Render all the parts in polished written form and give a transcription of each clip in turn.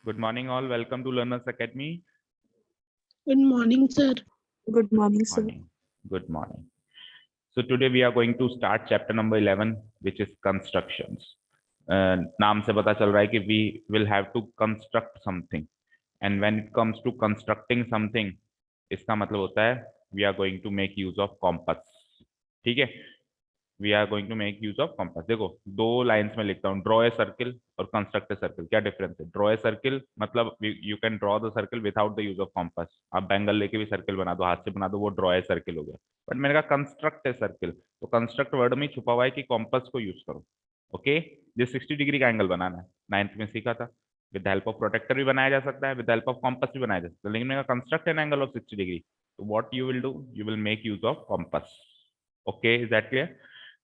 Good morning, all. Welcome to Learners Academy. Good morning, sir. Good morning, sir. Morning. Good morning. So today we are going to start chapter number 11, which is constructions. नाम से पता चल रहा है कि we will have to construct something, and when it comes to constructing something, इसका मतलब होता है we are going to make use of compass. ठीक है, we are going to make use of compass. देखो, दो लाइंस में लिखता हूँ, ड्रॉ ए सर्किल और कंस्ट्रक्ट ए सर्किल। क्या डिफरेंस है? ड्रॉ ए सर्किल मतलब you can draw the circle without the use of compass. आप बैंगल लेके भी सर्किल बना दो, हाथ से बना दो, वो ड्रॉ ए सर्किल हो गया। बट मैंने कहा कंस्ट्रक्ट ए सर्किल, तो कंस्ट्रक्ट वर्ड में छुपा हुआ है कि कॉम्पस को यूज करो। ओके, जिस 60 डिग्री का एंगल बनाना है, 9th में सीखा था। विद हेल्प ऑफ प्रोटेक्टर भी बनाया जा सकता है, विद हेल्प ऑफ कॉम्पस भी बनाया जा सकता है, लेकिन मैंने कहा construct an angle of 60 degree, तो what you will do, you will make use of compass. Okay, is that clear?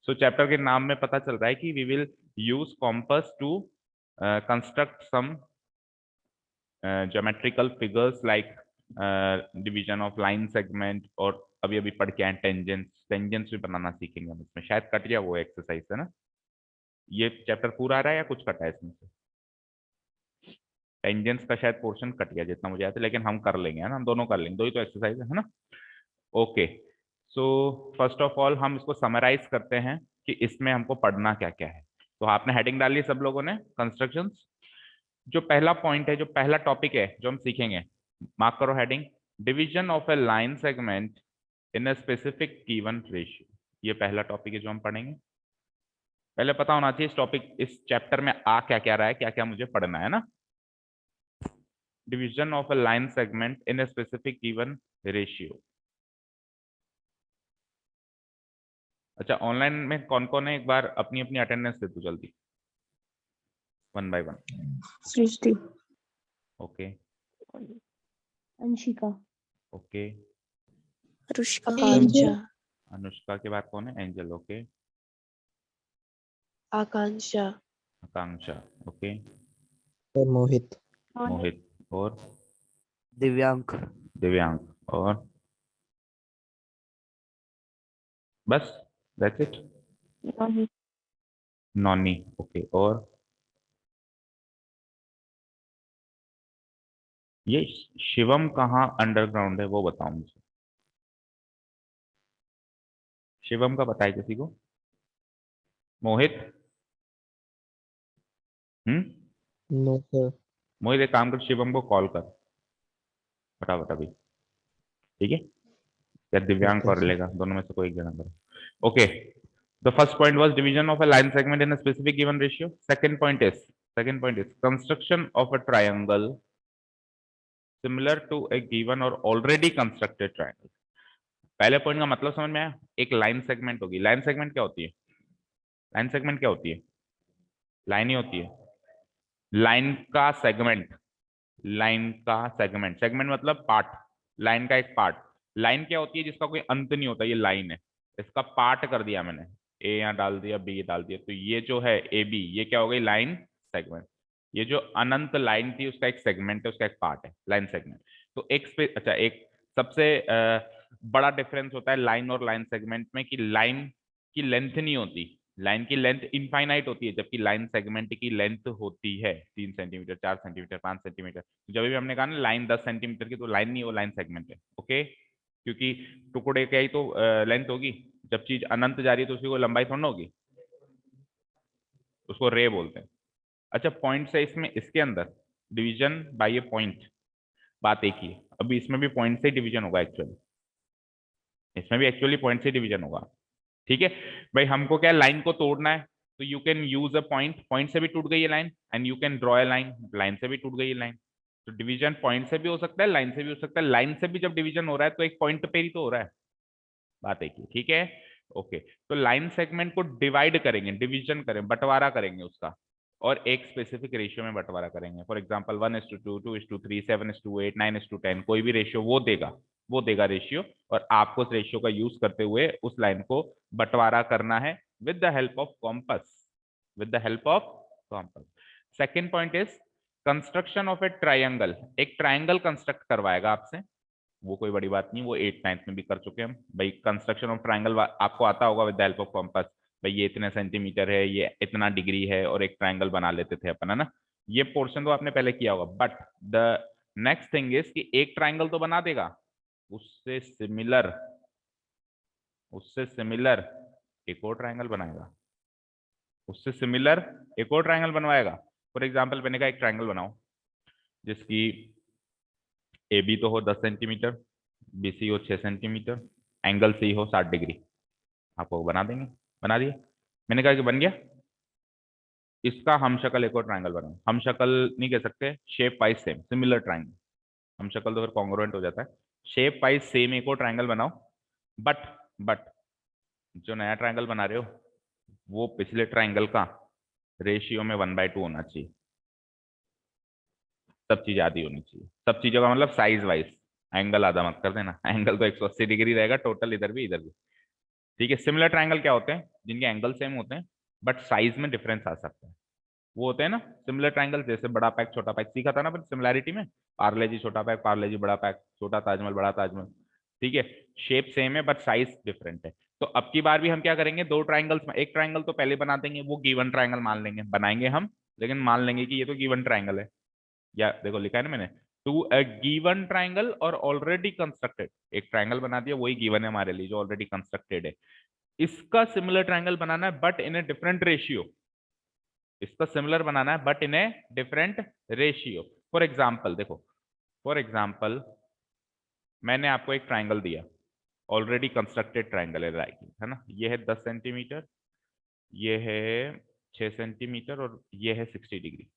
So chapter के नाम में पता चल रहा है कि we will use compass to construct some geometrical figures like division of line segment, और अभी अभी पढ़ के आए टेंजेंट्स। टेंजेंट्स भी बनाना सीखेंगे हम इसमें, शायद कट गया वो एक्सरसाइज है ना। ये चैप्टर पूरा आ रहा है या कुछ कटा है इसमें से? टेंजेंट्स का शायद पोर्शन कट गया जितना मुझे आता है, लेकिन हम कर लेंगे, है ना, हम दोनों कर लेंगे, दो ही तो एक्सरसाइज है ना। Okay, so first of all हम इसको समराइज करते हैं कि इसमें हमको पढ़ना क्या क्या है। तो आपने हेडिंग डाली सब लोगों ने, कंस्ट्रक्शंस। जो पहला पॉइंट है, जो पहला टॉपिक है जो हम सीखेंगे, मार्क करो heading, division of A line segment in a specific given ratio. ये पहला टॉपिक है जो हम पढ़ेंगे। पहले पता होना चाहिए इस टॉपिक, इस चैप्टर में आ क्या क्या रहा है, क्या क्या मुझे पढ़ना है ना। Division of A line segment in a specific given ratio. अच्छा, ऑनलाइन में कौन कौन है, एक बार अपनी अपनी अटेंडेंस दे दो जल्दी, 1 by 1। Srishti, okay Anshika, okay, Anushka, Angel, Anushka के बाद कौन है? एंजल। ओके, आकांक्षा, आकांक्षा। ओके, मोहित, मोहित। और दिव्यांक, दिव्यांक। और बस, that's it. Rohit, Noni. Okay, और ये शिवम कहाँ अंडरग्राउंड है वो बताओ मुझे। शिवम का पता है किसी को? मोहित? No sir. मोहित एक काम कर, शिवम को कॉल कर फटाफट अभी, ठीक है? या दिव्यांग कर लेगा, दोनों में से कोई एक जना करो। Okay, the first point was division of a line segment in a specific given ratio. Second point is construction of a triangle similar to a given और ऑलरेडी कंस्ट्रक्टेड ट्रायंगल। पहले पॉइंट का मतलब समझ में आया? एक लाइन सेगमेंट होगी। Line segment क्या होती है? लाइन सेगमेंट क्या होती है? लाइन ही होती है। लाइन का सेगमेंट, लाइन का सेगमेंट, सेगमेंट मतलब पार्ट, लाइन का एक पार्ट। लाइन क्या होती है? जिसका कोई अंत नहीं होता। ये लाइन है, इसका पार्ट कर दिया मैंने, ए यहाँ डाल दिया, बी डाल दिया, तो ये जो है ए बी, ये क्या हो गई? Line segment. ये जो अनंत लाइन थी उसका एक सेगमेंट है, उसका एक पार्ट है लाइन सेगमेंट। तो अच्छा, एक सबसे बड़ा डिफरेंस होता है लाइन और लाइन सेगमेंट में कि लाइन की लेंथ नहीं होती, लाइन की लेंथ इनफाइनाइट होती है, जबकि लाइन सेगमेंट की लेंथ होती है 3 सेंटीमीटर, 4 सेंटीमीटर, 5 सेंटीमीटर। जब भी हमने कहा ना लाइन 10 सेंटीमीटर की, तो लाइन नहीं, वो लाइन सेगमेंट है। ओके, क्योंकि टुकड़े का ही तो लेंथ होगी। जब चीज अनंत जा रही है तो उसकी कोई लंबाई थोड़ी ना होगी, उसको रे बोलते हैं। अच्छा, पॉइंट है इसमें, इसके अंदर डिवीजन बाय ए पॉइंट, बात एक ही है। अभी इसमें भी पॉइंट से डिवीजन होगा एक्चुअली, इसमें भी एक्चुअली पॉइंट से डिवीजन होगा। ठीक है भाई, हमको क्या लाइन को तोड़ना है, तो you can use a point, point से भी टूट गई है line, and you can draw a line, line से भी टूट गई है लाइन। तो डिवीजन पॉइंट से भी हो सकता है, लाइन से भी हो सकता है। लाइन से भी जब डिवीजन हो रहा है तो एक पॉइंट पे ही तो हो रहा है, बात एक ही। ठीक है, ओके। तो लाइन सेगमेंट को डिवाइड करेंगे, डिवीजन करें, बंटवारा करेंगे उसका, और एक स्पेसिफिक रेशियो में बंटवारा करेंगे। फॉर एग्जांपल 1:2, 2:3, 7:8, 9:10, कोई भी रेशियो वो देगा रेशियो, और आपको उस रेशियो का यूज करते हुए उस लाइन को बंटवारा करना है with the help of compass, with the help of compass. Second point is construction of A triangle. एक ट्राइंगल कंस्ट्रक्ट करवाएगा आपसे, वो कोई बड़ी बात नहीं, वो 8th 9th में भी कर चुके हैं हम भाई। कंस्ट्रक्शन ऑफ ट्राइंगल आपको आता होगा with the help of compass. भाई ये इतने सेंटीमीटर है, ये इतना डिग्री है, और एक ट्राइंगल बना लेते थे अपन, है ना। ये पोर्शन तो आपने पहले किया होगा, but the next thing is कि एक ट्राइंगल तो बना देगा, उससे सिमिलर एक और ट्राइंगल बनाएगा, उससे सिमिलर एक और ट्राइंगल बनवाएगा। फॉर एग्जाम्पल मैंने कहा एक ट्राइंगल बनाओ जिसकी ए बी तो हो 10 सेंटीमीटर, बी सी हो 6 सेंटीमीटर, एंगल सी हो 60 डिग्री। आपको बना देंगे, बना दिया। मैंने कहा कि बन गया। इसका हम शक्ल एक और ट्राइंगल बनाओ, हम शक्ल नहीं कह सकते, shape wise same similar triangle, हम शक्ल तो फिर कॉन्ग्रुएंट हो जाता है। शेप वाइज सेम एक और ट्राइंगल बनाओ, बट जो नया ट्राइंगल बना रहे हो वो पिछले ट्राइंगल का रेशियो में 1/2 होना चाहिए। सब चीज आधी होनी चाहिए, सब चीजों का मतलब साइज वाइज, एंगल आधा मत कर देना। एंगल तो 180 डिग्री रहेगा टोटल, इधर भी इधर भी। ठीक है, सिमिलर ट्राइंगल क्या होते हैं? जिनके एंगल सेम होते हैं बट साइज में डिफरेंस आ सकता है, वो होते हैं ना सिमिलर ट्राइंगल। जैसे बड़ा पैक छोटा पैक सीखा था ना फिर सिमिलैरिटी में, पार्ले जी छोटा पैक, पार्ले जी बड़ा पैक, छोटा ताजमहल बड़ा ताजमहल। ठीक है, शेप सेम है बट साइज डिफरेंट है। तो अब की बार भी हम क्या करेंगे, दो ट्राइंगल्स में एक ट्राइंगल तो पहले बना देंगे, वो गिवन ट्राइंगल मान लेंगे, बनाएंगे हम, लेकिन मान लेंगे कि ये तो गिवन ट्राइंगल है। या देखो लिखा है ना मैंने, टू अ गिवन ट्राइंगल और ऑलरेडी कंस्ट्रक्टेड। एक ट्राइंगल बना दिया, वही गिवन है हमारे लिए जो ऑलरेडी कंस्ट्रक्टेड है। इसका सिमिलर ट्राइंगल बनाना है but in a different ratio, इसका सिमिलर बनाना है but in a different ratio. For example देखो, फॉर एग्जाम्पल मैंने आपको एक ट्राइंगल दिया, ऑलरेडी कंस्ट्रक्टेड ट्राइंगल है ना, ये है 10 सेंटीमीटर, ये है 6 सेंटीमीटर और ये है 60 डिग्री।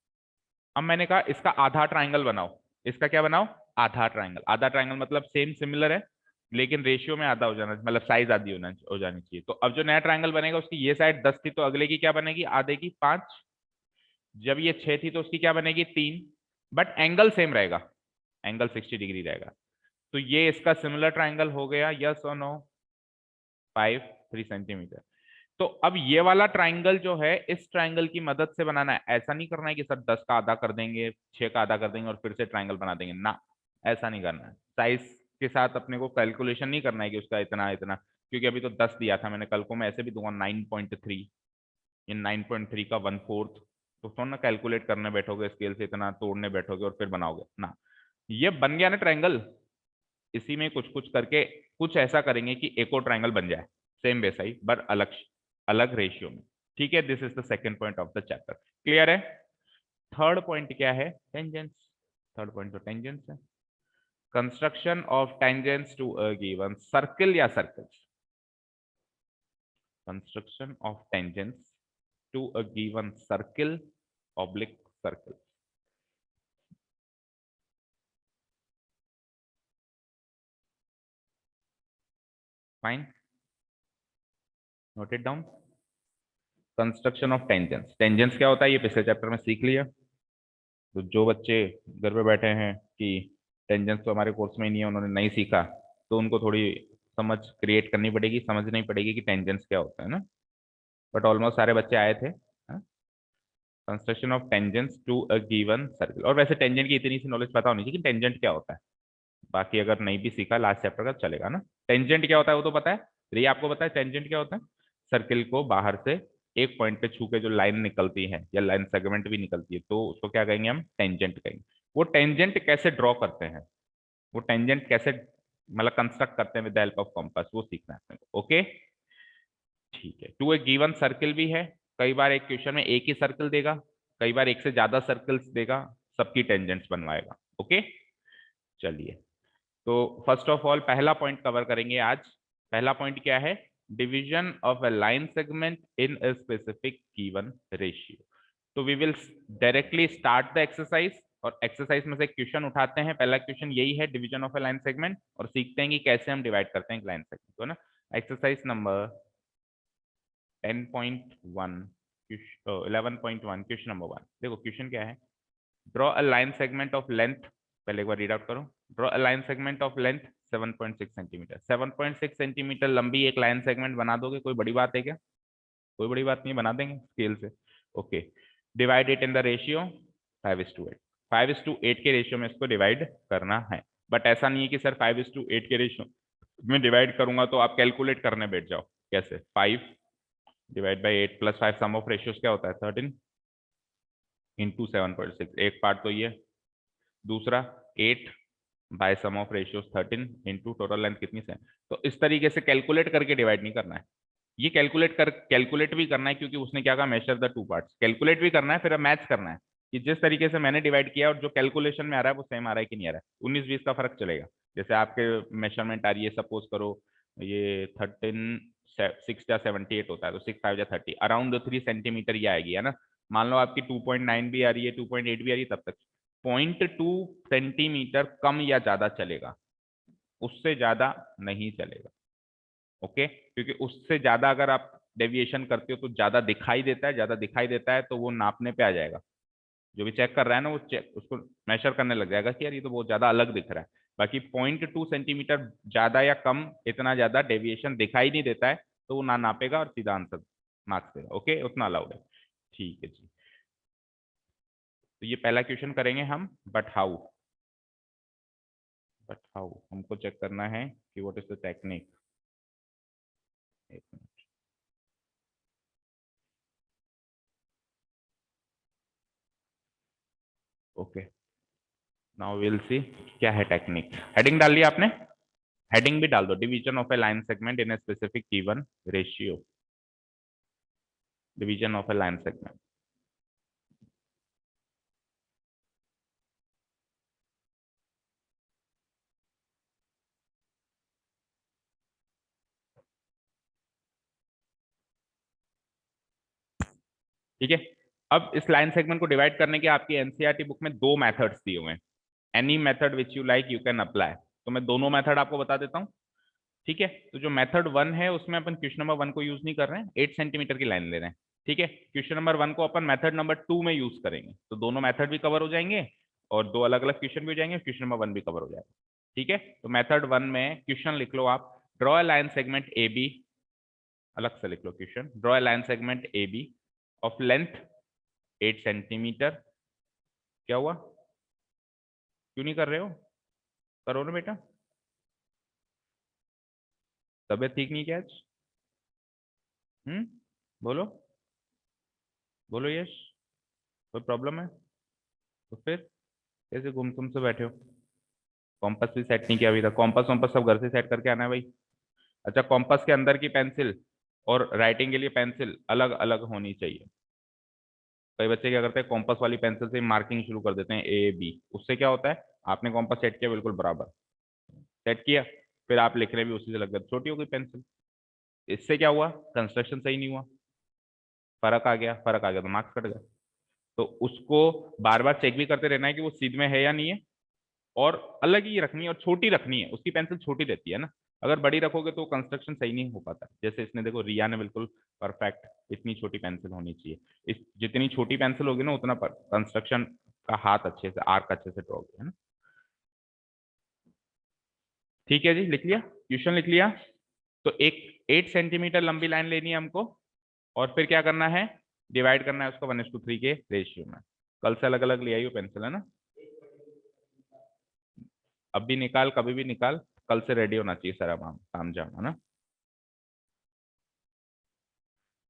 अब मैंने कहा इसका आधा ट्राइंगल बनाओ, इसका क्या बनाओ, आधा ट्राइंगल। आधा ट्राइंगल मतलब सेम सिमिलर है लेकिन रेशियो में आधा हो जाना, मतलब साइज आधी हो जानी चाहिए। तो अब जो नया ट्राइंगल बनेगा उसकी ये साइड 10 थी तो अगले की क्या बनेगी, आधे की 5। जब ये 6 थी तो उसकी क्या बनेगी, 3। बट एंगल सेम रहेगा, एंगल 60 डिग्री रहेगा। तो ये इसका सिमिलर ट्राइंगल हो गया, यस और नो, 3 सेंटीमीटर। तो अब ये वाला ट्राइंगल जो है इस ट्राइंगल की मदद से बनाना है। ऐसा नहीं करना है कि सर 10 का आधा कर देंगे, 6 का आधा कर देंगे और फिर से ट्राइंगल बना देंगे ना, ऐसा नहीं करना है। साइज के साथ अपने को कैलकुलेशन नहीं करना है कि उसका इतना इतना, क्योंकि अभी तो 10 दिया था मैंने, कल को मैं ऐसे भी दूंगा 9.3, इन 9.3 का 1/4, तो थोड़ा ना कैलकुलेट करने बैठोगे स्केल से, इतना तोड़ने बैठोगे और फिर बनाओगे ना। ये बन गया ना ट्राइंगल, इसी में कुछ कुछ करके कुछ ऐसा करेंगे कि एक और ट्राइंगल बन जाए सेम वैसा ही बट अलग अलग रेशियो में। ठीक है, this is the second point of the chapter. Clear है? थर्ड पॉइंट क्या है, टेंजेंस। थर्ड पॉइंट तो टेंजेंस है। Construction of tangents to a given circle या circles, construction of tangents to a given circle oblique circle. Fine, note it down. Construction of tangents, tangents क्या होता है ये पिछले चैप्टर में सीख लिया। तो जो बच्चे घर पे बैठे हैं कि टेंजेंस तो हमारे कोर्स में ही नहीं है, उन्होंने नहीं सीखा, तो उनको थोड़ी समझ क्रिएट करनी पड़ेगी, समझनी पड़ेगी कि टेंजेंस क्या होता है ना। बट ऑलमोस्ट सारे बच्चे आए थे। Construction of tangents to a given circle. और वैसे टेंजेंट की इतनी सी नॉलेज पता होनी चाहिए कि टेंजेंट क्या होता है, बाकी अगर नहीं भी सीखा लास्ट चैप्टर का चलेगा ना। टेंजेंट क्या होता है वो तो पता है, ये आपको पता है टेंजेंट क्या होता है, सर्किल को बाहर से एक पॉइंट पे छू के जो लाइन निकलती है या लाइन सेगमेंट भी निकलती है तो उसको क्या कहेंगे हम, टेंजेंट कहेंगे। वो टेंजेंट कैसे ड्रॉ करते हैं, वो टेंजेंट कैसे मतलब कंस्ट्रक्ट करते हैं with the help of compass, वो सीखना है अपने को। ओके ठीक है। टू ए गिवन सर्किल भी है, कई बार एक क्वेश्चन में एक ही सर्कल देगा, कई बार एक से ज्यादा सर्कल्स देगा, सबकी टेंजेंट्स बनवाएगा। ओके चलिए, तो फर्स्ट ऑफ ऑल पहला पॉइंट कवर करेंगे आज। पहला पॉइंट क्या है, division of a line segment in a specific given ratio. तो we will directly start the exercise, और एक्सरसाइज में से क्वेश्चन उठाते हैं। पहला क्वेश्चन यही है, division of a line segment, और सीखते हैं कि कैसे हम डिवाइड करते हैं लाइन सेगमेंट को ना। Exercise number 10.1 11.1 question number 1। देखो क्वेश्चन क्या है, draw a line segment of length, पहले एक बार रीड आउट करो। Draw a line segment of length 7.6 centimetre. 7.6 centimetre लंबी एक लाइन सेगमेंट बना दोगे, कोई बड़ी बात है क्या? कोई बड़ी बात नहीं, बना देंगे स्केल से। Okay, divide it in the ratio 5:8। 5:8 के रेशियो में इसको डिवाइड करना है। बट ऐसा नहीं है कि सर 5:8 के रेशियो में डिवाइड करूंगा तो आप कैलकुलेट करने बैठ जाओ। कैसे, 5 divide by 8 + 5, sum of ratios क्या होता है 13। इंटू 7.6, एक पार्ट तो ये, दूसरा 8 by sum of ratios 13 into total length कितनी से। तो इस तरीके से कैलकुलेट करके डिवाइड नहीं करना है, ये कैलकुलेट भी करना है, क्योंकि उसने क्या कहा, measure the two parts, calculate भी करना है, फिर मैच करना है कि जिस तरीके से मैंने डिवाइड किया और जो कैलकुलेशन में आ रहा है वो सेम आ रहा है कि नहीं आ रहा है, 19-20 का फर्क चलेगा। जैसे आपके मेजरमेंट आ रही है, सपोज करो ये 13 6 या 78 होता है, तो 6 5 या 30, अराउंड 3 सेंटीमीटर ये आएगी, है ना। मान लो आपकी 2.9 भी आ रही है, 2.8 भी आ रही है, तब तक 0.2 सेंटीमीटर कम या ज्यादा चलेगा, उससे ज्यादा नहीं चलेगा। ओके, क्योंकि उससे ज्यादा अगर आप डेविएशन करते हो तो ज्यादा दिखाई देता है, ज्यादा दिखाई देता है तो वो नापने पे आ जाएगा, जो भी चेक कर रहा है ना वो चेक उसको मेजर करने लग जाएगा कि यार ये तो बहुत ज्यादा अलग दिख रहा है। बाकी 0.2 सेंटीमीटर ज्यादा या कम, इतना ज्यादा डेविएशन दिखाई नहीं देता है तो वो ना नापेगा और सीधा आंसर मार्क्स देगा। ओके, उतना अलाउड है। ठीक है जी, तो ये पहला क्वेश्चन करेंगे हम, बट हाउ हमको चेक करना है कि व्हाट इज द टेक्निक। एक minute, okay, now will see क्या है टेक्निक। हेडिंग डाल लिया आपने, हेडिंग भी डाल दो, division of A line segment in a specific given ratio, division of A line segment. ठीक है, अब इस लाइन सेगमेंट को डिवाइड करने के आपकी एनसीईआरटी बुक में दो मेथड्स दिए हुए हैं, any method which you like you can apply. तो मैं दोनों मेथड आपको बता देता हूँ। ठीक है, तो जो मेथड 1 है उसमें अपन क्वेश्चन नंबर 1 को यूज नहीं कर रहे हैं, 8 सेंटीमीटर की लाइन ले रहे हैं। ठीक है, क्वेश्चन नंबर 1 को अपन मेथड नंबर 2 में यूज करेंगे, तो दोनों मेथड भी कवर हो जाएंगे और दो अलग अलग क्वेश्चन भी हो जाएंगे, क्वेश्चन नंबर 1 भी कवर हो जाएगा। ठीक है, तो मेथड 1 में क्वेश्चन लिख लो आप, draw a line segment A B, अलग से लिख लो question, draw a line segment A B of length 8 centimetre. क्या हुआ, क्यों नहीं कर रहे हो, करो ना बेटा, तबीयत ठीक नहीं क्या आज? बोलो, बोलो यश, कोई प्रॉब्लम है? तो फिर कैसे घूम तुम से बैठे हो? कॉम्पस भी सेट नहीं किया अभी तक, कॉम्पस वॉम्पस सब घर से सेट करके आना है भाई। अच्छा, कॉम्पस के अंदर की पेंसिल और राइटिंग के लिए पेंसिल अलग अलग होनी चाहिए। कई बच्चे क्या करते हैं, कॉम्पस वाली पेंसिल से मार्किंग शुरू कर देते हैं ए बी, उससे क्या होता है, आपने कॉम्पस सेट किया बिल्कुल बराबर, सेट किया, फिर आप लिख रहे भी उसी से लग गए, छोटी हो गई पेंसिल, इससे क्या हुआ, कंस्ट्रक्शन सही नहीं हुआ, फर्क आ गया तो मार्क्स कट गए। तो उसको बार बार चेक भी करते रहना है कि वो सीध में है या नहीं है, और अलग ही रखनी है और छोटी रखनी है, उसकी पेंसिल छोटी रहती है ना, अगर बड़ी रखोगे तो कंस्ट्रक्शन सही नहीं हो पाता। जैसे इसने देखो, रिया ने बिल्कुल परफेक्ट, इतनी छोटी पेंसिल होनी चाहिए, इस जितनी छोटी पेंसिल होगी ना उतना कंस्ट्रक्शन का हाथ अच्छे से, आर्क अच्छे से ड्रॉ है ना। ठीक है जी, लिख लिया, क्वेश्चन लिख लिया। तो एक 8 सेंटीमीटर लंबी लाइन लेनी है हमको, और फिर क्या करना है, डिवाइड करना है उसको 1:3 के रेशियो में। कल से अलग अलग ले आई हो पेंसिल, है ना, अब भी निकाल, कभी भी निकाल, कल से रेडी होना चाहिए सारा काम जाम, है ना।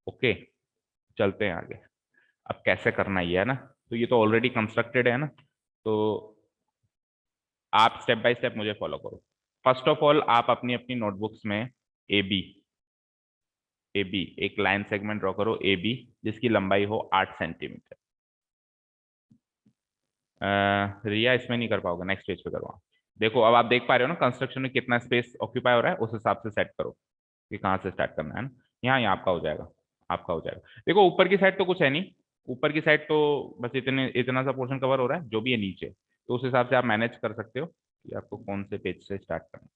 ओके, चलते हैं आगे। अब कैसे करना ही है ना, तो ये तो ऑलरेडी कंस्ट्रक्टेड है ना, तो आप स्टेप बाय स्टेप मुझे फॉलो करो। फर्स्ट ऑफ ऑल आप अपनी अपनी नोटबुक्स में ए बी एक लाइन सेगमेंट ड्रॉ करो, ए बी, जिसकी लंबाई हो 8 सेंटीमीटर। रिया इसमें नहीं कर पाओगे, नेक्स्ट पेज पे करो। देखो अब आप देख पा रहे हो ना कंस्ट्रक्शन में कितना स्पेस ऑक्यूपाई हो रहा है, उस हिसाब से सेट करो कि कहाँ से स्टार्ट करना है ना। यहाँ आपका हो जाएगा, आपका हो जाएगा। देखो ऊपर की साइड तो कुछ है नहीं, ऊपर की साइड तो बस इतना सा पोर्शन कवर हो रहा है, जो भी है नीचे, तो उस हिसाब से आप मैनेज कर सकते हो कि आपको कौन से पेज से स्टार्ट करना है।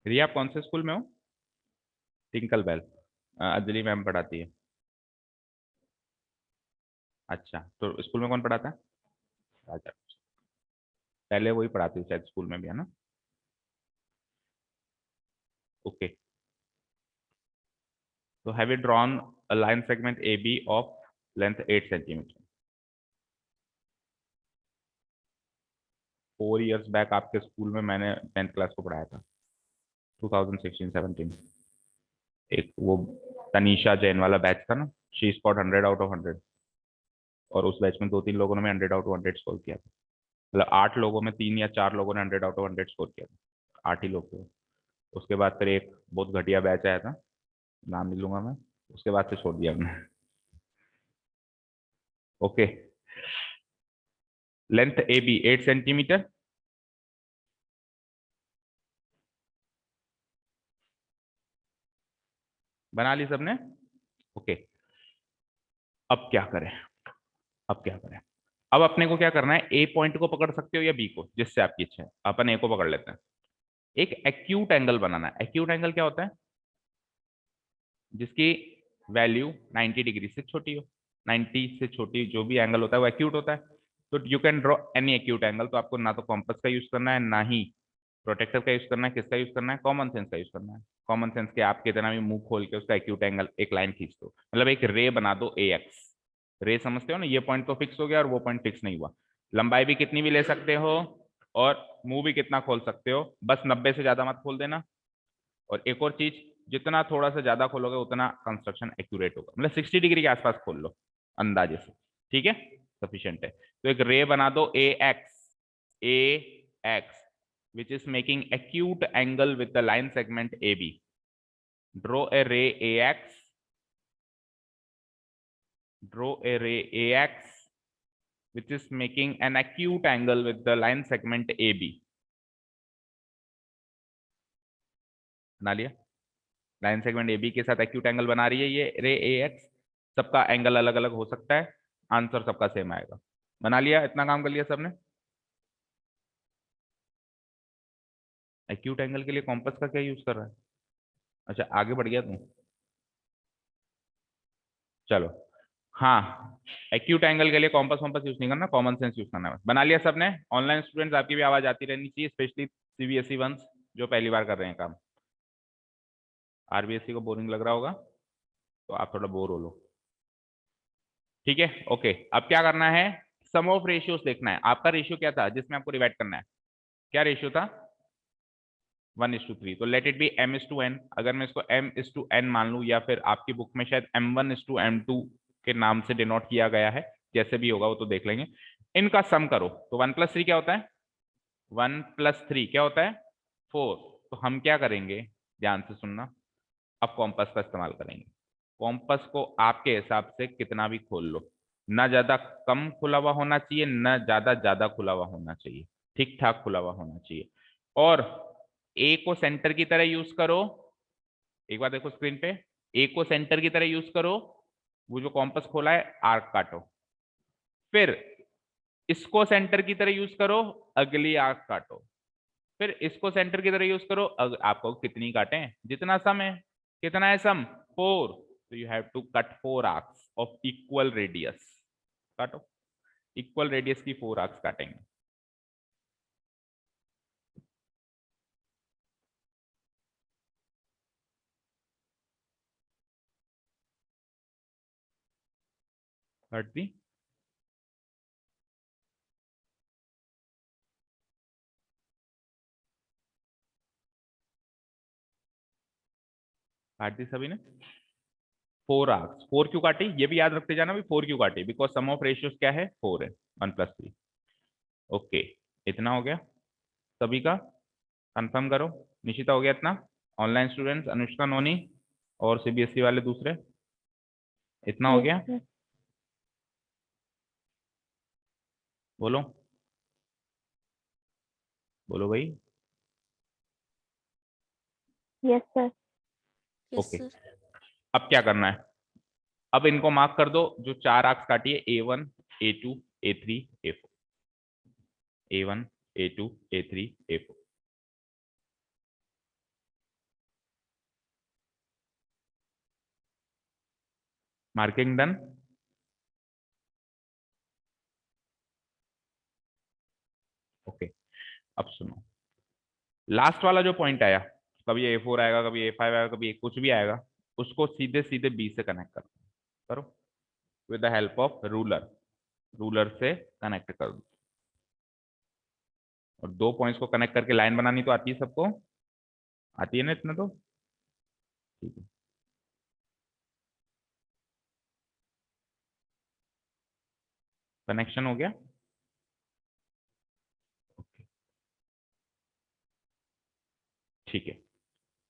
रिया आप कौन से स्कूल में हो? टिंकल बेल, अंजलि मैम पढ़ाती है। अच्छा, तो स्कूल में कौन पढ़ाता है? राजा, पहले वही पढ़ाती है शायद स्कूल में भी, है ना। ओके, तो have you drawn a line segment AB of length 8 centimeter. 4 years back आपके स्कूल में मैंने 10th क्लास को पढ़ाया था, 2016-17। एक वो तनीषा जैन वाला बैच था ना, शी स्कॉर्ड 100 आउट ऑफ 100, और उस बैच में 2-3 लोगों ने 100 आउट ऑफ 100 स्कोर किया था। मतलब 8 लोगों में 3 या 4 लोगों ने 100 आउट ऑफ 100 स्कोर किया था, 8 ही लोग थे। उसके बाद फिर एक बहुत घटिया बैच आया था, नाम नहीं लूंगा मैं, उसके बाद से छोड़ दिया हमने। Okay, length A B 8 centimetre, बना ली सबने? ओके, अब क्या करें? अब क्या करें? अब अपने को क्या करना है, ए पॉइंट को पकड़ सकते हो या बी को, जिससे आपकी इच्छा है। अपन ए को पकड़ लेते हैं। एक एक्यूट एंगल बनाना है। एक्यूट एंगल क्या होता है? जिसकी वैल्यू 90 डिग्री से छोटी हो। 90 से छोटी जो भी एंगल होता है वो एक्यूट होता है। तो you can draw any acute angle. तो आपको ना तो कॉम्पस का यूज करना है, ना ही प्रोटेक्टर का यूज करना है। किसका यूज करना है? कॉमन सेंस का यूज करना है। कॉमन सेंस के आप कितना भी मुंह खोल के उसका एक्यूट एंगल एक लाइन खींच दो, मतलब एक रे बना दो ए एक्स। रे समझते हो ना? ये पॉइंट तो फिक्स हो गया और वो पॉइंट फिक्स नहीं हुआ। लंबाई भी कितनी भी ले सकते हो और मुंह भी कितना खोल सकते हो, बस 90 से ज्यादा मत खोल देना। और एक और चीज, जितना थोड़ा सा ज्यादा खोलोगे उतना कंस्ट्रक्शन एक्यूरेट होगा। मतलब 60 डिग्री के आसपास खोल लो अंदाजे से, ठीक है? सफिशिएंट है। तो एक रे बना दो ए x which is making acute angle with the line segment AB. Draw a ray AX. Draw a ray AX which is making an acute angle with the line segment AB. बना लिया? Line segment AB के साथ acute angle बना रही है ये रे AX। सबका एंगल अलग अलग हो सकता है, आंसर सबका सेम आएगा। बना लिया? इतना काम कर लिया सबने? एक्यूट एंगल के लिए कॉम्पस का क्या यूज कर रहा है? अच्छा, आगे बढ़ गया तुम। चलो, हाँ, एक्यूट एंगल के लिए कॉम्पस वॉम्पस यूज नहीं करना, कॉमन सेंस यूज करना है। बना लिया सबने? ऑनलाइन स्टूडेंट्स आपकी भी आवाज आती रहनी चाहिए, स्पेशली CBSE वंस जो पहली बार कर रहे हैं काम। RBSE को बोरिंग लग रहा होगा तो आप थोड़ा बोर हो लो, ठीक है? ओके, अब क्या करना है? सम ऑफ रेशियोज देखना है। आपका रेशियो क्या था जिसमें आपको डिवाइड करना है? क्या रेशियो था? 1:3। तो लेट इट बी m:n। अगर मैं इसको m:n मान लूं, या फिर आपकी बुक में शायद m1:m2 के नाम से डिनोट किया गया है, जैसे भी होगा वो तो देख लेंगे। इनका सम करो तो 1+3 क्या होता है? 1+3 क्या होता है? 4। तो हम क्या करेंगे, ध्यान से सुनना, अब कॉम्पस का इस्तेमाल करेंगे। कॉम्पस को आपके हिसाब से कितना भी खोल लो, ना ज्यादा कम खुला हुआ होना चाहिए, ना ज्यादा ज्यादा खुला हुआ होना चाहिए, ठीक ठाक खुला हुआ होना चाहिए। और ए को सेंटर की तरह यूज करो। एक बार देखो स्क्रीन पे, ए को सेंटर की तरह यूज करो। वो जो कॉम्पस खोला है आर्क काटो, फिर इसको सेंटर की तरह यूज करो, अगली आर्क काटो, फिर इसको सेंटर की तरह यूज करो। आपको कितनी काटे? जितना सम है। कितना है सम? 4। तो you have to cut 4 arcs of equal radius. काटो, इक्वल रेडियस की 4 आर्क्स काटेंगे। काट दी? काट दी सभी ने? 4 आर्क्स। 4 क्यों काटी ये भी याद रखते जाना भी, 4 क्यों काटी? बिकॉज सम ऑफ रेशियोज क्या है? 4 है, 1+3। ओके, इतना हो गया सभी का? कंफर्म करो। निशिता हो गया इतना? ऑनलाइन स्टूडेंट्स अनुष्का, नोनी और CBSE वाले दूसरे, इतना हो Yes, गया? sir. बोलो, बोलो भाई। Yes, sir. Yes, okay, sir. अब क्या करना है? अब इनको मार्क कर दो, जो 4 आर्क्स काटी है, A1 A2 A3 A4। A1 A2 A3 A4। Marking done? Okay, अब सुनो, लास्ट वाला जो पॉइंट आया, कभी A4 आएगा, कभी A5 आएगा, कभी कुछ भी आएगा, उसको सीधे सीधे बी से कनेक्ट करो with the help of ruler, ruler से कनेक्ट कर दो। और 2 पॉइंट्स को कनेक्ट करके लाइन बनानी तो आती है सबको, आती है ना इतना तो, ठीक है। कनेक्शन हो गया, ठीक है।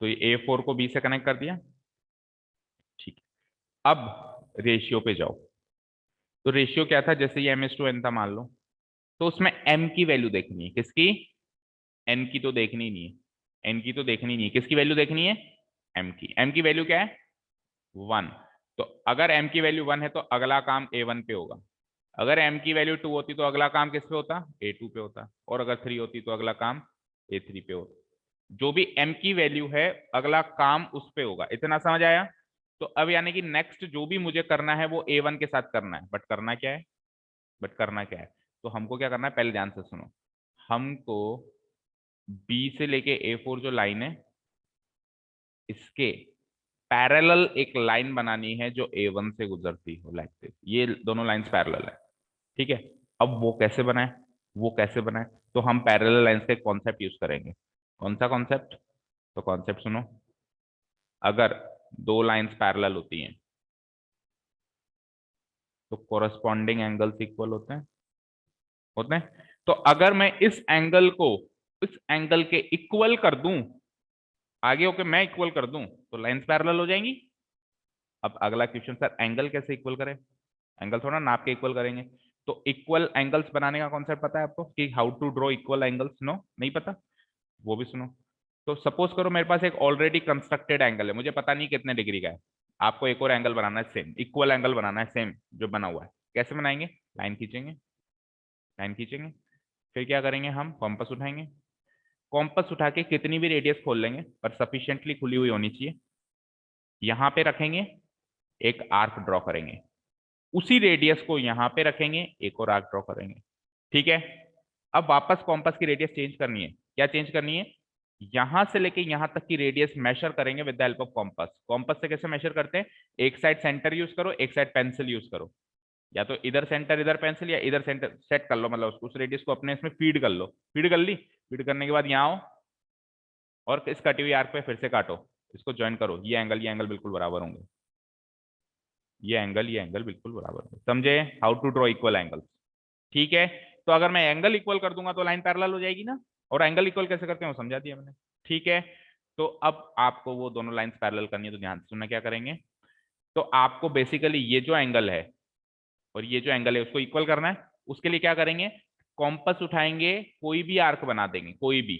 तो ये A4 को B से कनेक्ट कर दिया, ठीक है। अब रेशियो पे जाओ। तो रेशियो क्या था, जैसे ये M/N था मान लो, तो उसमें M की वैल्यू देखनी है, किसकी, N की तो देखनी नहीं है, N की तो देखनी नहीं है, किसकी वैल्यू देखनी है, M की। M की वैल्यू क्या है, 1। तो अगर M की वैल्यू 1 है तो अगला काम A1 पे होगा, अगर M की वैल्यू 2 होती तो अगला काम किस पे होता, A2 पे होता, और अगर 3 होती तो अगला काम A3 पे होता। जो भी M की वैल्यू है अगला काम उस पे होगा। इतना समझ आया। तो अब यानी कि नेक्स्ट जो भी मुझे करना है वो A1 के साथ करना है, बट करना क्या है, तो हमको क्या करना है, पहले ध्यान से सुनो। हमको B से लेके A4 जो लाइन है इसके पैरेलल एक लाइन बनानी है जो A1 से गुजरती हो, लाइक दिस। ये दोनों लाइंस पैरेलल है, ठीक है। अब वो कैसे बनाए, तो हम पैरेलल लाइंस का एक कॉन्सेप्ट यूज करेंगे। कौन सा कॉन्सेप्ट, तो कॉन्सेप्ट सुनो। अगर 2 लाइंस पैरेलल होती हैं तो कोरस्पॉन्डिंग एंगल्स इक्वल होते हैं। तो अगर मैं इस एंगल को इस एंगल के इक्वल कर दूं, आगे होके मैं इक्वल कर दूं, तो लाइंस पैरेलल हो जाएंगी। अब अगला क्वेश्चन, सर एंगल कैसे इक्वल करें, एंगल थोड़ा नाप के इक्वल करेंगे। तो इक्वल एंगल्स बनाने का कॉन्सेप्ट पता है आपको, कि how to draw equal angles, no नहीं पता, वो भी सुनो। तो सपोज करो मेरे पास एक ऑलरेडी कंस्ट्रक्टेड एंगल है, मुझे पता नहीं कितने डिग्री का है, आपको एक और एंगल बनाना है सेम, इक्वल एंगल बनाना है सेम जो बना हुआ है। कैसे बनाएंगे, लाइन खींचेंगे, फिर क्या करेंगे, हम कॉम्पस उठाएंगे, कॉम्पस उठा के कितनी भी रेडियस खोल लेंगे पर सफिशिएंटली खुली हुई होनी चाहिए। यहां पे रखेंगे, एक आर्क ड्रॉ करेंगे, उसी रेडियस को यहां पे रखेंगे, एक और आर्क ड्रॉ करेंगे, ठीक है। अब वापस कॉम्पस की रेडियस चेंज करनी है, क्या चेंज करनी है, यहां से लेके यहां तक की रेडियस मेजर करेंगे with the help of compass. Compass से कैसे मेजर करते हैं, एक साइड सेंटर यूज करो, एक साइड पेंसिल यूज करो, या तो इधर सेंटर इधर पेंसिल, या इधर सेंटर सेट कर लो, मतलब उस रेडियस को अपने इसमें फीड कर लो, फीड कर ली, फीड करने के बाद यहाँ आओ और इस कटी हुई आर्क पे फिर से काटो, इसको ज्वाइन करो, ये एंगल बिल्कुल बराबर होंगे, ये एंगल बिल्कुल बराबर होंगे। समझे how to draw equal angle, ठीक है। तो अगर मैं एंगल इक्वल कर दूंगा तो लाइन पैरेलल हो जाएगी ना, और एंगल इक्वल कैसे करते हैं वो समझा दिया मैंने, ठीक है। तो अब आपको वो दोनों लाइंस पैरेलल करनी है, तो ध्यान से सुनना क्या करेंगे। तो आपको बेसिकली ये जो एंगल है और ये जो एंगल है उसको इक्वल करना है। उसके लिए क्या करेंगे, कॉम्पस उठाएंगे, कोई भी आर्क बना देंगे, कोई भी,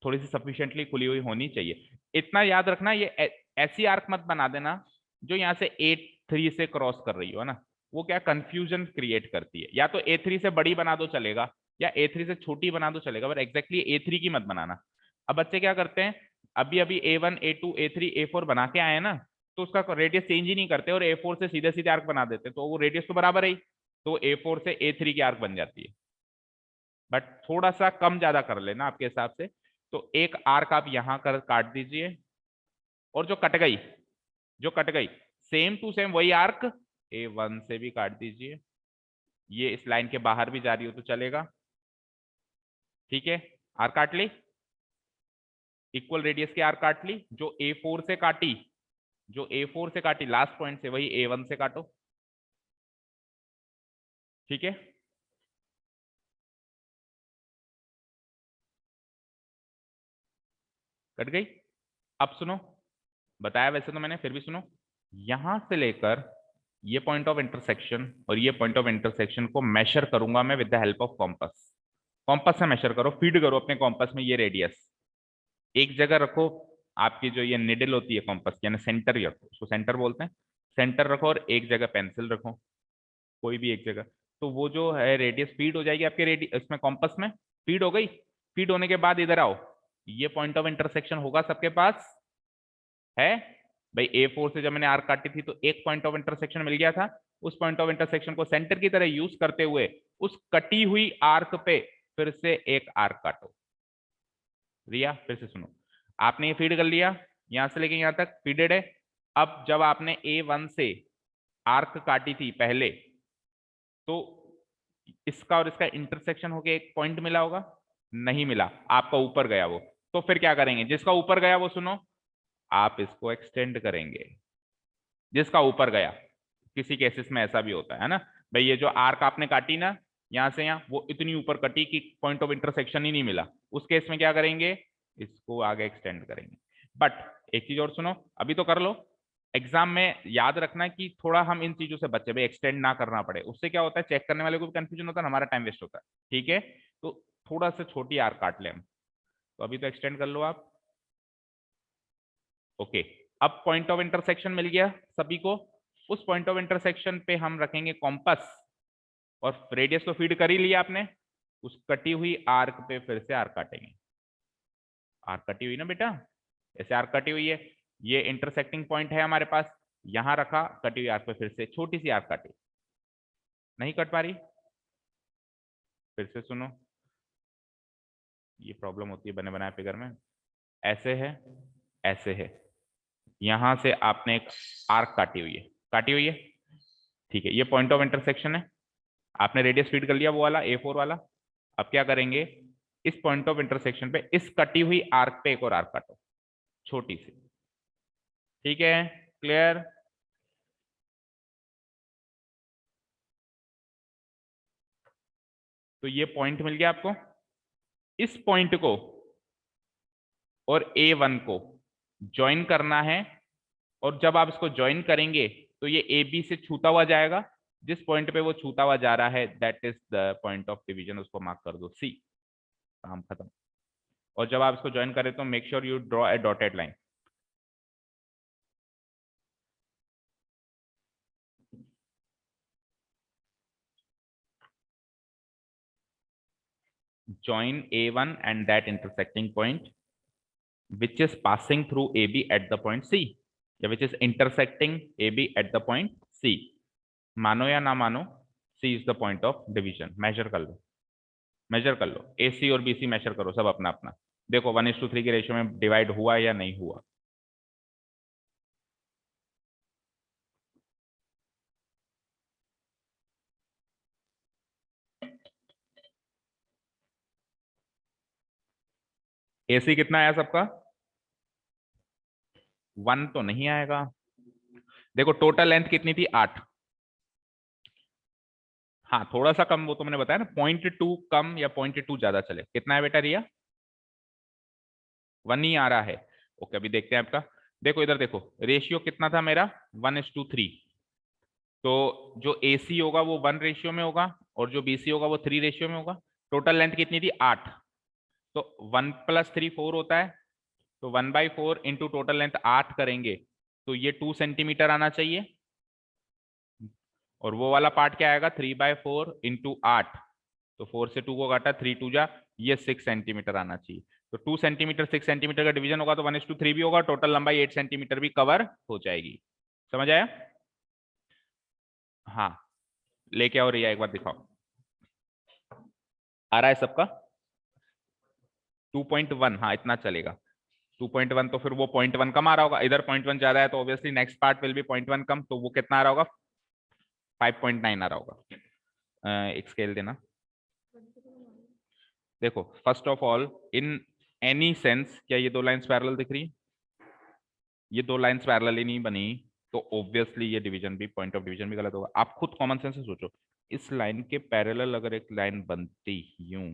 थोड़ी सी सफिशिएंटली खुली हुई होनी चाहिए। इतना याद रखना, ये ऐसी आर्क मत बना देना जो यहाँ से A3 से क्रॉस कर रही हो, है ना, वो क्या कंफ्यूजन क्रिएट करती है। या तो A3 से बड़ी बना दो चलेगा, या A3 से छोटी बना दो चलेगा, पर एग्जैक्टली A3 की मत बनाना। अब बच्चे क्या करते हैं, अभी अभी A1 A2 A3 A4 बना के आए ना, तो उसका रेडियस चेंज ही नहीं करते और A4 से सीधे सीधे आर्क बना देते, तो वो रेडियस तो बराबर है, तो A4 से A3 की आर्क बन जाती है, बट थोड़ा सा कम ज्यादा कर लेना आपके हिसाब से। तो एक आर्क आप यहां कर काट दीजिए, और जो कट गई सेम टू सेम वही आर्क A1 से भी काट दीजिए। ये इस लाइन के बाहर भी जा रही हो तो चलेगा, ठीक है। आर्क काट ली, इक्वल रेडियस की आर्क काट ली, जो A4 से काटी लास्ट पॉइंट से, वही A1 से काटो, ठीक है। कट गई। अब सुनो, बताया वैसे तो मैंने, फिर भी सुनो। यहां से लेकर ये पॉइंट ऑफ इंटरसेक्शन और ये पॉइंट ऑफ इंटरसेक्शन को मेजर करूंगा मैं with the help of compass. Compass से मेजर करो, फीड करो अपने कॉम्पस में ये रेडियस, एक जगह रखो। आपकी जो ये निडल होती है कॉम्पस, यानी सेंटर ही रखो, उसको सेंटर बोलते हैं, सेंटर रखो, और एक जगह पेंसिल रखो, कोई भी एक जगह। तो वो जो है रेडियस फीड हो जाएगी आपके इसमें कॉम्पस में, फीड हो गई। फीड होने के बाद इधर आओ, ये पॉइंट ऑफ इंटरसेक्शन होगा सबके पास है भाई। A4 से जब मैंने आर्क काटी थी तो एक पॉइंट ऑफ इंटरसेक्शन मिल गया था, उस पॉइंट ऑफ इंटरसेक्शन को सेंटर की तरह यूज करते हुए उस कटी हुई आर्क पे फिर से एक आर्क काटो। रिया फिर से सुनो, आपने ये फीड कर लिया, यहां से लेके यहां तक फीडेड है, अब जब आपने A1 से आर्क काटी थी पहले, तो इसका और इसका इंटरसेक्शन होके एक पॉइंट मिला होगा, नहीं मिला, आपका ऊपर गया वो। तो फिर क्या करेंगे, जिसका ऊपर गया वो सुनो, आप इसको एक्सटेंड करेंगे, जिसका ऊपर गया। किसी केसेस में ऐसा भी होता है ना भाई, ये जो आर्क आपने काटी ना यहां से यहां, वो इतनी ऊपर कटी कि पॉइंट ऑफ इंटरसेक्शन ही नहीं मिला, उस केस में क्या करेंगे, इसको आगे एक्सटेंड करेंगे। बट एक चीज और सुनो, अभी तो कर लो, एग्जाम में याद रखना कि थोड़ा हम इन चीजों से बचे, भाई एक्सटेंड ना करना पड़े, उससे क्या होता है चेक करने वाले को भी कंफ्यूजन होता है, हमारा टाइम वेस्ट होता है। ठीक है, तो थोड़ा सा छोटी आर्क काट ले हम, तो अभी तो एक्सटेंड कर लो आप। ओके, अब पॉइंट ऑफ इंटरसेक्शन मिल गया सभी को, उस पॉइंट ऑफ इंटरसेक्शन पे हम रखेंगे कॉम्पस, और रेडियस तो फीड कर ही लिया आपने, उस कटी हुई आर्क पे फिर से आर्क काटेंगे। आर्क कटी हुई ना बेटा, ऐसे आर्क कटी हुई है, ये इंटरसेक्टिंग पॉइंट है हमारे पास, यहां रखा, कटी हुई आर्क पे फिर से छोटी सी आर्क काटी, नहीं कट पा रही, फिर से सुनो, ये प्रॉब्लम होती है बने बनाए फिगर में, ऐसे है, ऐसे है, यहां से आपने एक आर्क काटी हुई है, काटी हुई है, ठीक है, ये पॉइंट ऑफ इंटरसेक्शन है, आपने रेडियस फीड कर लिया वो वाला A4 वाला। अब क्या करेंगे, इस पॉइंट ऑफ इंटरसेक्शन पे इस कटी हुई आर्क पे एक और आर्क काटो, छोटी सी, ठीक है, क्लियर। तो ये पॉइंट मिल गया आपको, इस पॉइंट को और A1 को ज्वाइन करना है, और जब आप इसको ज्वाइन करेंगे तो ये AB से छूता हुआ जाएगा, जिस पॉइंट पे वो छूता हुआ जा रहा है that is the point of division, उसको मार्क कर दो C, काम खत्म। और जब आप इसको ज्वाइन करें तो make sure you draw a dotted line. join A1 and that intersecting point which is passing through AB at the point C, या which is intersecting AB at the point C। मानो या ना मानो, C is the point of division। Measure कर लो, measure कर लो, AC और BC मेजर करो सब अपना अपना, देखो 1:3 के रेशियो में डिवाइड हुआ या नहीं हुआ। AC कितना आया सबका, 1 तो नहीं आएगा। देखो टोटल लेंथ कितनी थी, 8, हाँ थोड़ा सा कम, वो तो मैंने बताया ना, 0.2 कम या 0.2 ज्यादा चले, कितना है बेटा रिया, 1 ही आ रहा है। ओके, अभी देखते हैं आपका, देखो इधर देखो, रेशियो कितना था मेरा, 1:3, तो जो AC होगा वो 1 रेशियो में होगा, और जो BC होगा वो 3 रेशियो में होगा। टोटल लेंथ कितनी थी, 8, तो 1 + 3 4 होता है, तो 1/4 इंटू टोटल लेंथ 8 करेंगे तो ये 2 सेंटीमीटर आना चाहिए, और वो वाला पार्ट क्या आएगा, 3/4 इंटू 8, तो 4 से 2 को काटा, 3 2 जा, ये 6 सेंटीमीटर आना चाहिए। तो 2 सेंटीमीटर 6 सेंटीमीटर का डिवीजन होगा तो 1:3 भी होगा, टोटल लंबाई 8 सेंटीमीटर भी कवर हो जाएगी। समझ आया, हाँ लेके आओ रिया, एक बार दिखाओ, आ रहा है सबका 2.1, हाँ इतना चलेगा, 2.1, तो फिर वो 0.1 कम आ रहा होगा, इधर 0.1 ज्यादा है, तो obviously next part will be 0.1 कम, तो वो कितना आ रहा होगा, 5.9 आ रहा होगा। एक स्केल देना, देखो first of all in any sense, क्या ये दो लाइंस पैरेलल दिख रही है, ये दो लाइंस पैरेलल ही नहीं बनी, तो ऑब्वियसली ये डिवीजन भी, पॉइंट ऑफ डिवीजन भी गलत होगा। आप खुद कॉमन सेंस से सोचो, इस लाइन के पैरेलल अगर एक लाइन बनती यूं,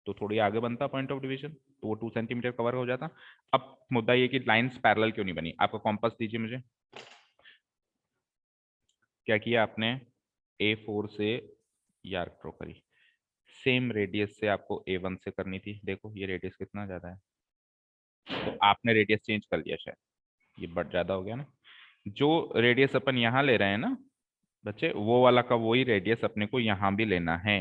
तो थोड़ी आगे बनता पॉइंट ऑफ डिवीजन, तो वो 2 सेंटीमीटर कवर हो जाता। अब मुद्दा ये कि लाइंस पैरेलल क्यों नहीं बनी, आपका कॉम्पास दीजिए मुझे, क्या किया आपने, A4 से यार ड्रॉ करी, सेम रेडियस से आपको A1 से करनी थी, देखो ये रेडियस कितना ज्यादा है, तो आपने रेडियस चेंज कर लिया शायद, ये बढ़ ज्यादा हो गया ना, जो रेडियस अपन यहाँ ले रहे हैं ना बच्चे, वो वाला का वही रेडियस अपने को यहाँ भी लेना है,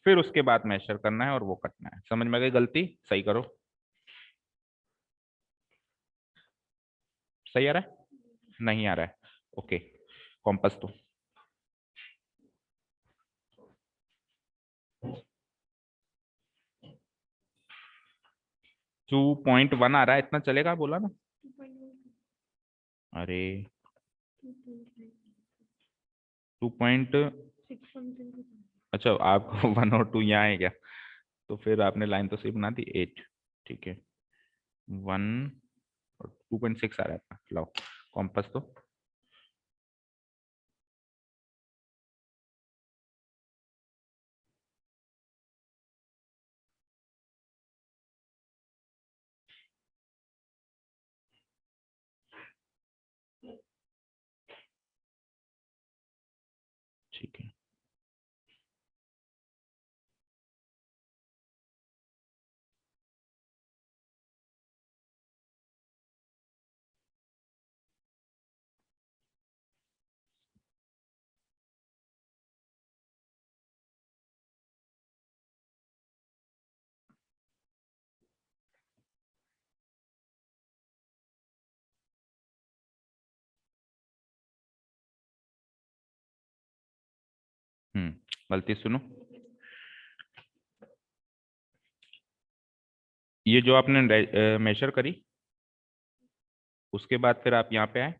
फिर उसके बाद मेजर करना है और वो कटना है। समझ में गई गलती, सही करो, सही आ रहा है, नहीं आ रहा है, ओके, कॉम्पस तो 2.1 आ रहा है, इतना चलेगा बोला ना, अरे 2. अच्छा आपको 1 और 2 यहाँ है क्या? तो फिर आपने लाइन तो सही बना दी 8, ठीक है 1 और 2.6 आ रहा है। लाओ कॉम्पस तो ठीक है। गलती सुनो, ये जो आपने मेजर करी उसके बाद फिर आप यहाँ पे आए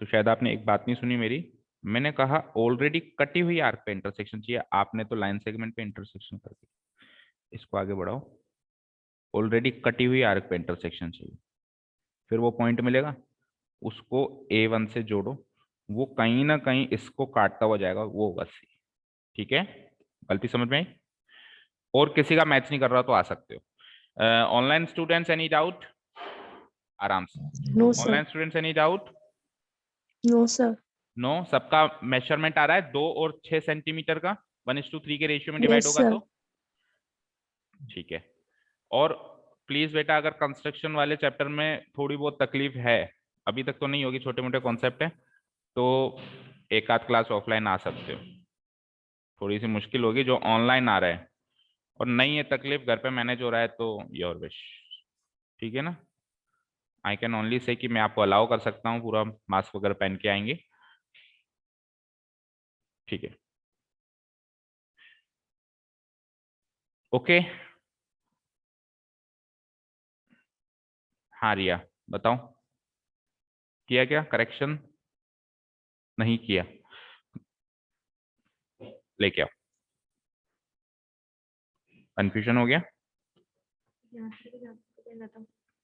तो शायद आपने एक बात नहीं सुनी मेरी। मैंने कहा ऑलरेडी कटी हुई आर्क पे इंटरसेक्शन चाहिए, आपने तो लाइन सेगमेंट पे इंटरसेक्शन कर दिया। इसको आगे बढ़ाओ, ऑलरेडी कटी हुई आर्क पे इंटरसेक्शन चाहिए, फिर वो पॉइंट मिलेगा उसको A1 से जोड़ो, वो कहीं ना कहीं इसको काटता हुआ जाएगा, वो होगा C। ठीक है, गलती समझ में आई? और किसी का मैच नहीं कर रहा तो आ सकते हो। Online students any doubt? आराम से। No, sir. Online students any doubt? No, sir. No, सबका मेजरमेंट आ रहा है 2 और 6 सेंटीमीटर का 1:3 के रेशियो में Yes, डिवाइड होगा sir. तो ठीक है। और प्लीज बेटा अगर कंस्ट्रक्शन वाले चैप्टर में थोड़ी बहुत तकलीफ है, अभी तक तो नहीं होगी, छोटे मोटे कॉन्सेप्ट है, तो एक आध क्लास ऑफलाइन आ सकते हो। थोड़ी सी मुश्किल होगी जो ऑनलाइन आ रहा है, और नहीं है तकलीफ, घर पे मैनेज हो रहा है तो योर विश। ठीक है ना, आई कैन ओनली से कि मैं आपको अलाउ कर सकता हूँ, पूरा मास्क वगैरह पहन के आएंगे। ठीक है, ओके। हाँ रिया बताओ, किया क्या करेक्शन? नहीं किया, लेके आओ। कंफ्यूजन हो गया?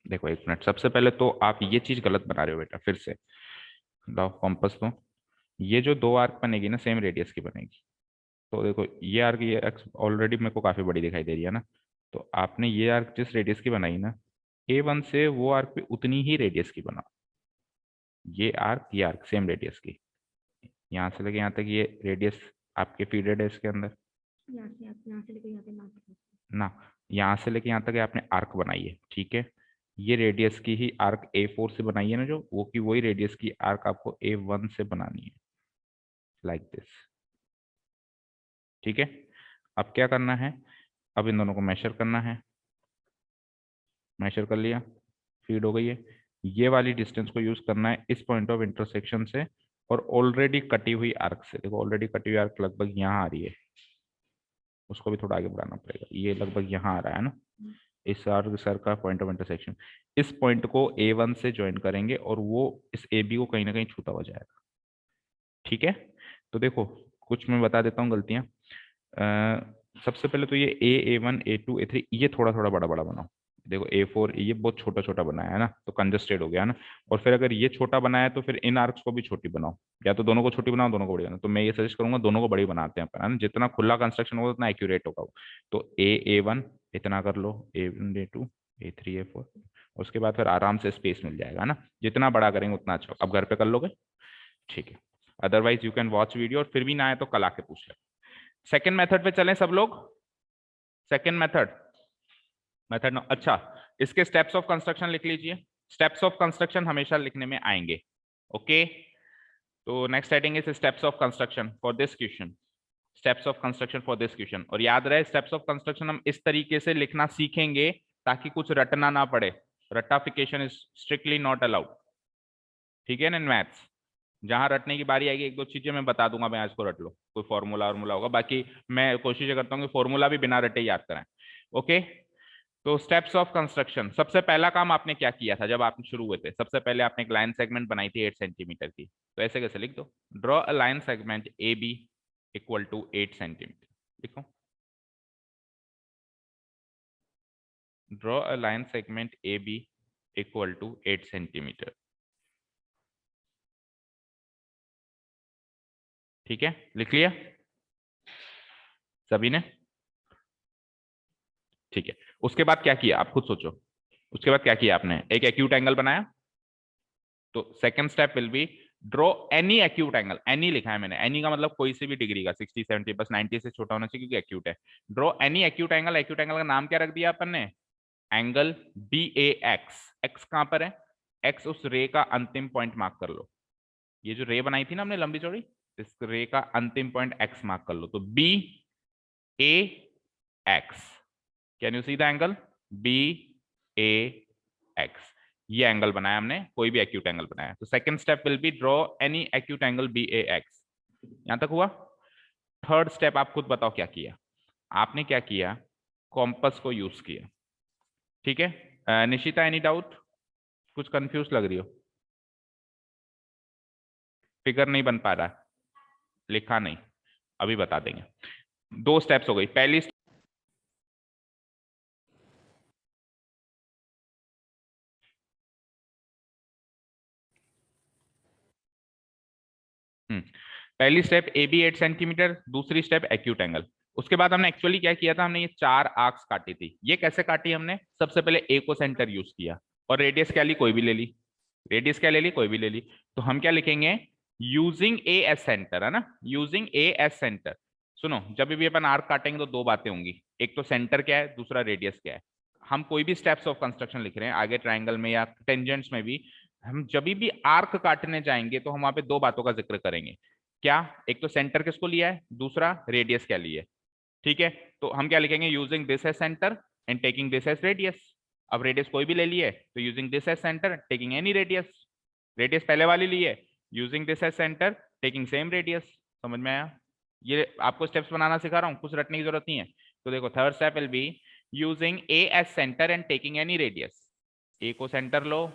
देखो एक मिनट, सबसे पहले तो आप ये चीज गलत बना रहे हो बेटा, फिर से लाओ कॉम्पस तो। ये जो 2 आर्क बनेगी ना सेम रेडियस की बनेगी, तो देखो ये आर्क, ये ऑलरेडी मेरे को काफी बड़ी दिखाई दे रही है ना, तो आपने ये आर्क जिस रेडियस की बनाई ना, A1 से वो आर्क पे उतनी ही रेडियस की बनाओ। ये आर्क सेम रेडियस की, यहाँ से लेके यहाँ तक ये रेडियस आपके फीडेड है इसके अंदर ना, यहाँ से लेके यहाँ तक आपने आर्क बनाई है, ठीक है। ये रेडियस की ही आर्क A4 से बनाई है ना जो, वो की वही रेडियस की आर्क आपको A1 से बनानी है, लाइक दिस। ठीक है, अब क्या करना है, अब इन दोनों को मेजर करना है। मेजर कर लिया, फीड हो गई है। ये वाली डिस्टेंस को यूज करना है इस पॉइंट ऑफ इंटरसेक्शन से और ऑलरेडी कटी हुई आर्क से। देखो ऑलरेडी कटी हुई आर्क लगभग यहाँ आ रही है, उसको भी थोड़ा आगे बढ़ाना पड़ेगा, ये लगभग यहाँ आ रहा है ना, इस आर्क सर का पॉइंट ऑफ इंटरसेक्शन। इस पॉइंट को A1 से ज्वाइन करेंगे और वो इस AB को कहीं ना कहीं छूता हुआ जाएगा। ठीक है, तो देखो कुछ मैं बता देता हूँ गलतियां। सबसे पहले तो ये A1 A2 A3 ये थोड़ा थोड़ा बड़ा बड़ा बनाओ। देखो A4 ये बहुत छोटा छोटा बनाया है ना, तो कंजस्टेड हो गया ना। और फिर अगर ये छोटा बनाया तो फिर इन आर्क्स को भी छोटी बनाओ, या तो दोनों को छोटी बनाओ दोनों को बड़ी बनाओ। तो मैं ये सजेस्ट करूंगा दोनों को बड़ी बनाते हैं अपन, है ना, जितना खुला कंस्ट्रक्शन होगा उतना एक्यूरेट होगा वो। तो A1 इतना कर लो, A1 A2 A3 A4, उसके बाद फिर आराम से स्पेस मिल जाएगा ना, जितना बड़ा करेंगे उतना अच्छा। अब घर पे कर लोगे, ठीक है। Otherwise you can watch video, और फिर भी ना आए तो कल आके पूछ ले। सेकेंड मेथड पे चलें सब लोग। सेकेंड मेथड, मेथड अच्छा, इसके स्टेप्स ऑफ कंस्ट्रक्शन लिख लीजिए। स्टेप्स ऑफ कंस्ट्रक्शन हमेशा लिखने में आएंगे, ओके। तो next heading is steps of construction for this question. Steps of construction for this question, और याद रहे स्टेप्स ऑफ कंस्ट्रक्शन हम इस तरीके से लिखना सीखेंगे ताकि कुछ रटना ना पड़े। रट्टाफिकेशन इज स्ट्रिक्टली नॉट अलाउड, ठीक है ना। इन मैथ्स जहां रटने की बारी आएगी, एक दो चीजें मैं बता दूंगा, मैं आज को रट लो, कोई फॉर्मूला वार्मूला होगा, बाकी मैं कोशिश करता हूँ कि फॉर्मूला भी बिना रटे याद कराएं, ओके। तो स्टेप्स ऑफ कंस्ट्रक्शन, सबसे पहला काम आपने क्या किया था जब आपने शुरू हुए थे? सबसे पहले आपने एक लाइन सेगमेंट बनाई थी 8 सेंटीमीटर की। तो ऐसे कैसे लिख दो, draw a line segment A B equal to 8 centimetre. लिखो, draw a line segment A B equal to 8 centimetre. ठीक है, लिख लिया सभी ने? ठीक है, उसके बाद क्या किया आप खुद सोचो। उसके बाद क्या किया आपने? एक एक्यूट एंगल बनाया। तो second step will be draw any acute angle. Any लिखा है मैंने, एनी का मतलब कोई से भी डिग्री का, 60 70, बस 90 से छोटा होना चाहिए क्योंकि एक्यूट है। Draw any acute angle. Acute angle का नाम क्या रख दिया अपन ने? Angle B A x. X कहां पर है? एक्स उस रे का अंतिम पॉइंट मार्क कर लो। ये जो रे बनाई थी ना हमने लंबी चौड़ी, इस रे का अंतिम पॉइंट एक्स मार्क कर लो। तो B A X, can you see the angle B A X? ये एंगल बनाया हमने, कोई भी एक्यूट एंगल बनाया। तो second step will be draw any acute angle B A X. यहां तक हुआ? थर्ड स्टेप आप खुद बताओ क्या किया आपने? क्या किया? कॉम्पस को यूज किया। ठीक है निशिता, एनी डाउट? कुछ कंफ्यूज लग रही हो? फिगर नहीं बन पा रहा, लिखा नहीं, अभी बता देंगे। दो स्टेप्स हो गई। पहली पहली स्टेप ए बी 8 सेंटीमीटर, दूसरी स्टेप एक्यूट एंगल। उसके बाद हमने एक्चुअली क्या किया था? हमने ये 4 आर्क्स काटी थी। ये कैसे काटी हमने? सबसे पहले ए को सेंटर यूज किया और रेडियस क्या ली? कोई भी ले ली। रेडियस क्या ले ली? कोई भी ले ली। तो हम क्या लिखेंगे? यूजिंग ए एस सेंटर, है ना? Using A S centre. सुनो, जब भी अपन आर्क काटेंगे तो दो बातें होंगी, एक तो सेंटर क्या है, दूसरा रेडियस क्या है। हम कोई भी स्टेप्स ऑफ कंस्ट्रक्शन लिख रहे हैं आगे ट्राइंगल में या टेंजेंट्स में भी, हम जब भी आर्क काटने जाएंगे तो हम वहां पे दो बातों का जिक्र करेंगे। क्या? एक तो सेंटर किसको लिया है, दूसरा रेडियस क्या लिया है। ठीक है, तो हम क्या लिखेंगे? Using this as centre and taking this as radius. अब रेडियस कोई भी ले लिए तो using this as centre taking any radius. Radius पहले वाली ली है, using this as centre taking same radius. समझ में आया? ये आपको स्टेप्स बनाना सिखा रहा हूँ, कुछ रटने की जरूरत नहीं है। तो देखो, third step will be using A as centre and taking any radius. A को सेंटर लो,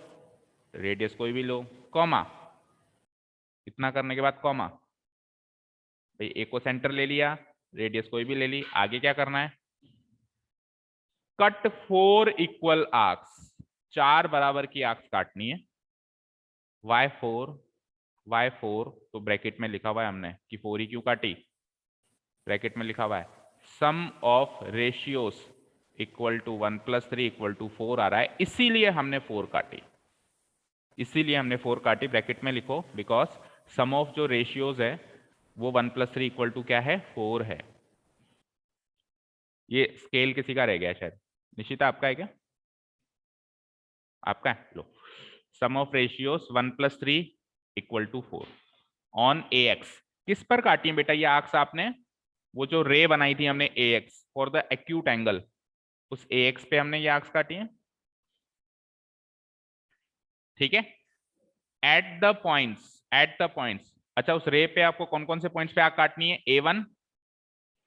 रेडियस कोई भी लो, कॉमा। इतना करने के बाद कॉमा। भाई ए को सेंटर ले लिया, रेडियस कोई भी ले ली, आगे क्या करना है? Cut 4 equal arcs. 4 बराबर की आर्क्स काटनी है। y4 y4, तो ब्रैकेट में लिखा हुआ है हमने कि 4 ही क्यों काटी? ब्रैकेट में लिखा हुआ है sum of ratios equal to 1 + 3 equal to 4 आ रहा है, इसीलिए हमने 4 काटी। इसीलिए हमने 4 काटी। ब्रैकेट में लिखो, बिकॉज सम ऑफ जो रेशियोज है वो 1 + 3 इक्वल टू क्या है? 4 है। ये स्केल किसी का रह गया शायद। निशिता आपका है क्या? आपका है, लो। Sum of ratios 1 + 3 equal to 4 on A X. किस पर काटी है बेटा ये आर्क्स आपने? वो जो रे बनाई थी हमने A X for the acute angle, उस ए एक्स पे हमने ये आर्क्स काटी है। ठीक है, at the points, at the points. अच्छा, उस रे पे आपको कौन कौन से पॉइंट्स पे आर्क काटनी है? A1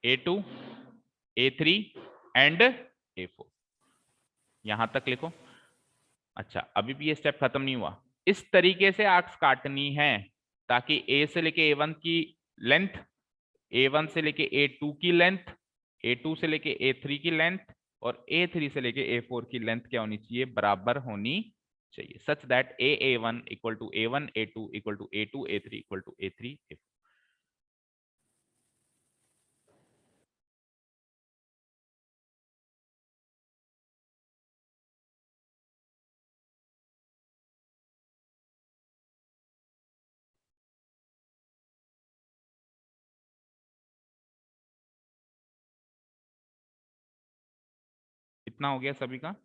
A2 A3 and A4। यहां तक लिखो। अच्छा, अभी भी ये स्टेप खत्म नहीं हुआ। इस तरीके से आर्क्स काटनी है ताकि ए से लेके A1 की लेंथ, A1 से लेके A2 की लेंथ, A2 से लेके A3 की लेंथ और A3 से लेके A4 की लेंथ क्या होनी चाहिए? बराबर होनी चाहिए, such that A1 equal to A1 A2 equal to A2 A3 equal to A3 A4। इतना हो गया सभी का?